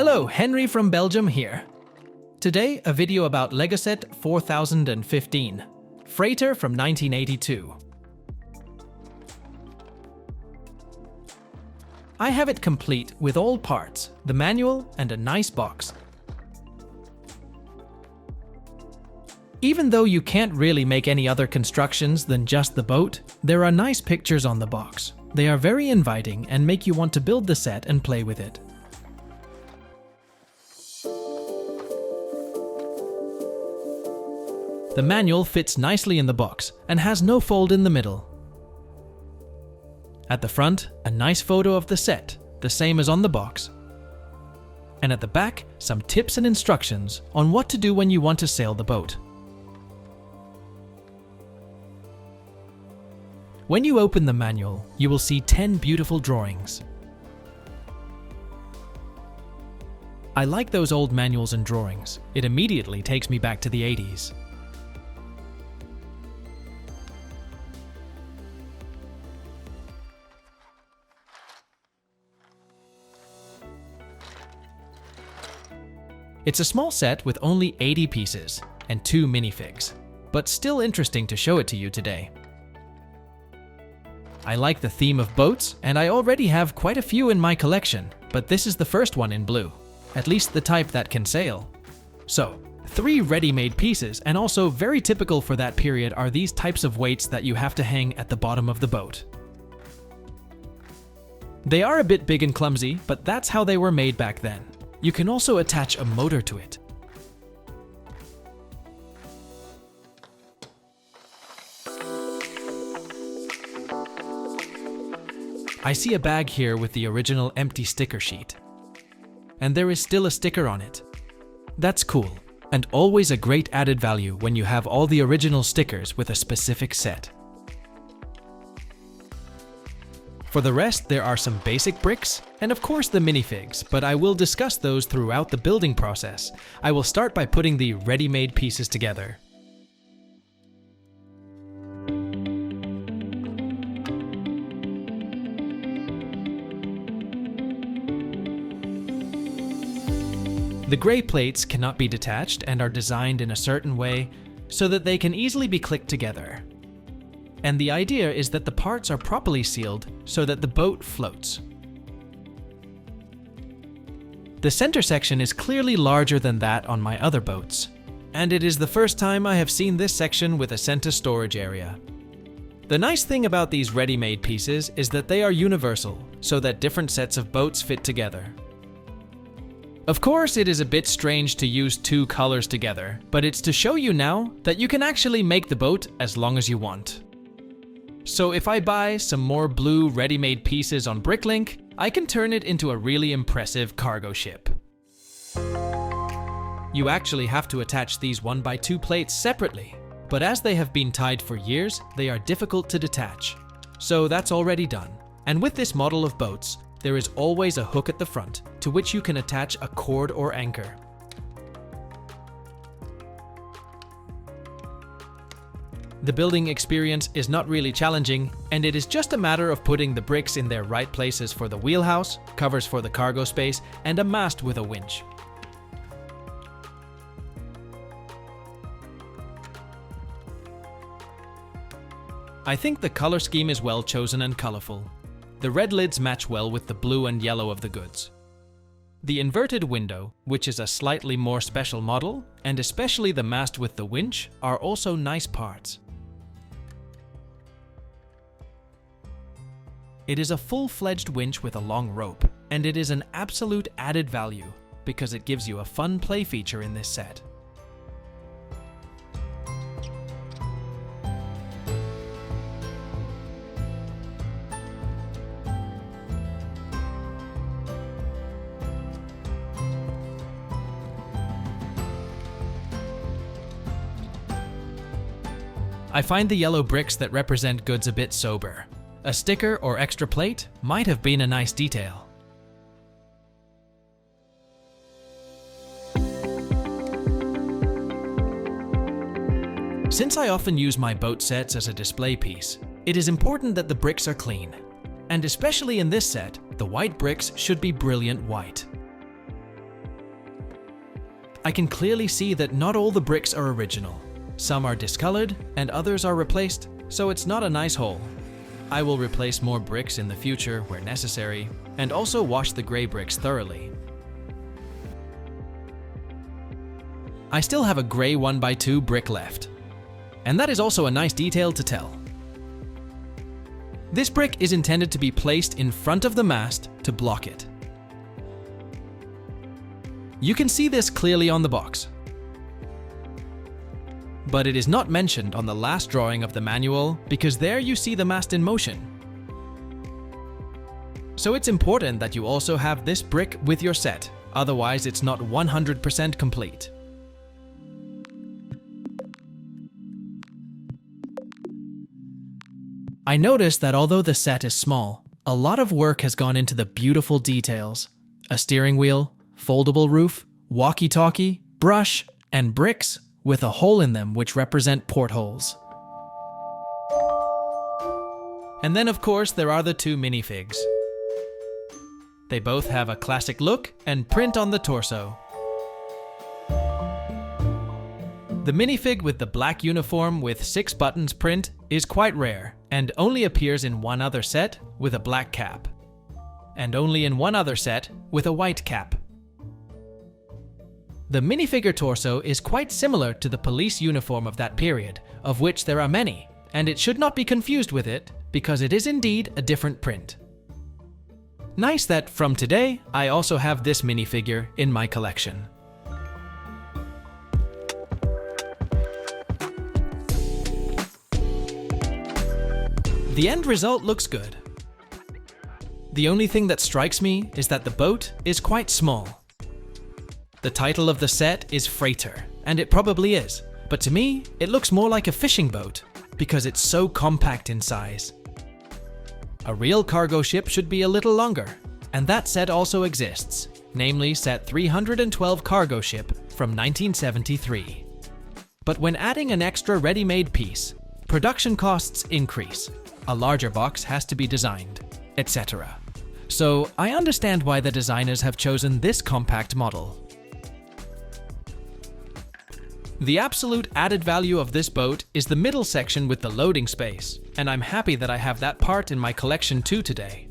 Hello, Henry from Belgium here. Today, a video about Legoset 4015, freighter from 1982. I have it complete with all parts, the manual and a nice box. Even though you can't really make any other constructions than just the boat, there are nice pictures on the box. They are very inviting and make you want to build the set and play with it. The manual fits nicely in the box and has no fold in the middle. At the front, a nice photo of the set, the same as on the box. And at the back, some tips and instructions on what to do when you want to sail the boat. When you open the manual, you will see 10 beautiful drawings. I like those old manuals and drawings. It immediately takes me back to the 80s. It's a small set with only 80 pieces and 2 minifigs, but still interesting to show it to you today. I like the theme of boats, and I already have quite a few in my collection, but this is the first one in blue, at least the type that can sail. So, 3 ready-made pieces, and also very typical for that period are these types of weights that you have to hang at the bottom of the boat. They are a bit big and clumsy, but that's how they were made back then. You can also attach a motor to it. I see a bag here with the original empty sticker sheet. And there is still a sticker on it. That's cool, and always a great added value when you have all the original stickers with a specific set. For the rest, there are some basic bricks, and of course the minifigs, but I will discuss those throughout the building process. I will start by putting the ready-made pieces together. The gray plates cannot be detached and are designed in a certain way so that they can easily be clicked together. And the idea is that the parts are properly sealed so that the boat floats. The center section is clearly larger than that on my other boats, and it is the first time I have seen this section with a center storage area. The nice thing about these ready-made pieces is that they are universal, so that different sets of boats fit together. Of course, it is a bit strange to use 2 colors together, but it's to show you now that you can actually make the boat as long as you want. So if I buy some more blue ready-made pieces on Bricklink, I can turn it into a really impressive cargo ship. You actually have to attach these 1x2 plates separately, but as they have been tied for years, they are difficult to detach. So that's already done. And with this model of boats, there is always a hook at the front to which you can attach a cord or anchor. The building experience is not really challenging, and it is just a matter of putting the bricks in their right places for the wheelhouse, covers for the cargo space, and a mast with a winch. I think the color scheme is well chosen and colorful. The red lids match well with the blue and yellow of the goods. The inverted window, which is a slightly more special model, and especially the mast with the winch, are also nice parts. It is a full-fledged winch with a long rope, and it is an absolute added value because it gives you a fun play feature in this set. I find the yellow bricks that represent goods a bit sober. A sticker or extra plate might have been a nice detail. Since I often use my boat sets as a display piece, it is important that the bricks are clean. And especially in this set, the white bricks should be brilliant white. I can clearly see that not all the bricks are original. Some are discolored and others are replaced, so it's not a nice hole. I will replace more bricks in the future where necessary, and also wash the gray bricks thoroughly. I still have a gray 1x2 brick left, and that is also a nice detail to tell. This brick is intended to be placed in front of the mast to block it. You can see this clearly on the box, but it is not mentioned on the last drawing of the manual because there you see the mast in motion. So it's important that you also have this brick with your set, otherwise it's not 100% complete. I noticed that although the set is small, a lot of work has gone into the beautiful details. A steering wheel, foldable roof, walkie-talkie, brush, and bricks with a hole in them which represent portholes. And then of course there are the two minifigs. They both have a classic look and print on the torso. The minifig with the black uniform with 6 buttons print is quite rare and only appears in one other set with a black cap, and only in one other set with a white cap. The minifigure torso is quite similar to the police uniform of that period, of which there are many, and it should not be confused with it because it is indeed a different print. Nice that from today I also have this minifigure in my collection. The end result looks good. The only thing that strikes me is that the boat is quite small. The title of the set is Freighter, and it probably is, but to me, it looks more like a fishing boat because it's so compact in size. A real cargo ship should be a little longer, and that set also exists, namely Set 312 cargo ship from 1973. But when adding an extra ready-made piece, production costs increase. A larger box has to be designed, etc. So I understand why the designers have chosen this compact model. The absolute added value of this boat is the middle section with the loading space, and I'm happy that I have that part in my collection too today.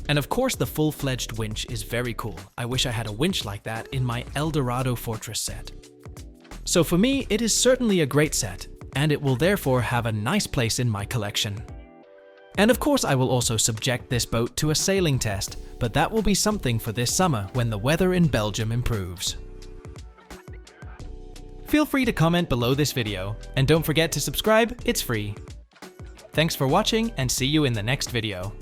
And of course the full-fledged winch is very cool. I wish I had a winch like that in my El Dorado Fortress set. So for me, it is certainly a great set, and it will therefore have a nice place in my collection. And of course I will also subject this boat to a sailing test, but that will be something for this summer when the weather in Belgium improves. Feel free to comment below this video, and don't forget to subscribe, it's free. Thanks for watching and see you in the next video.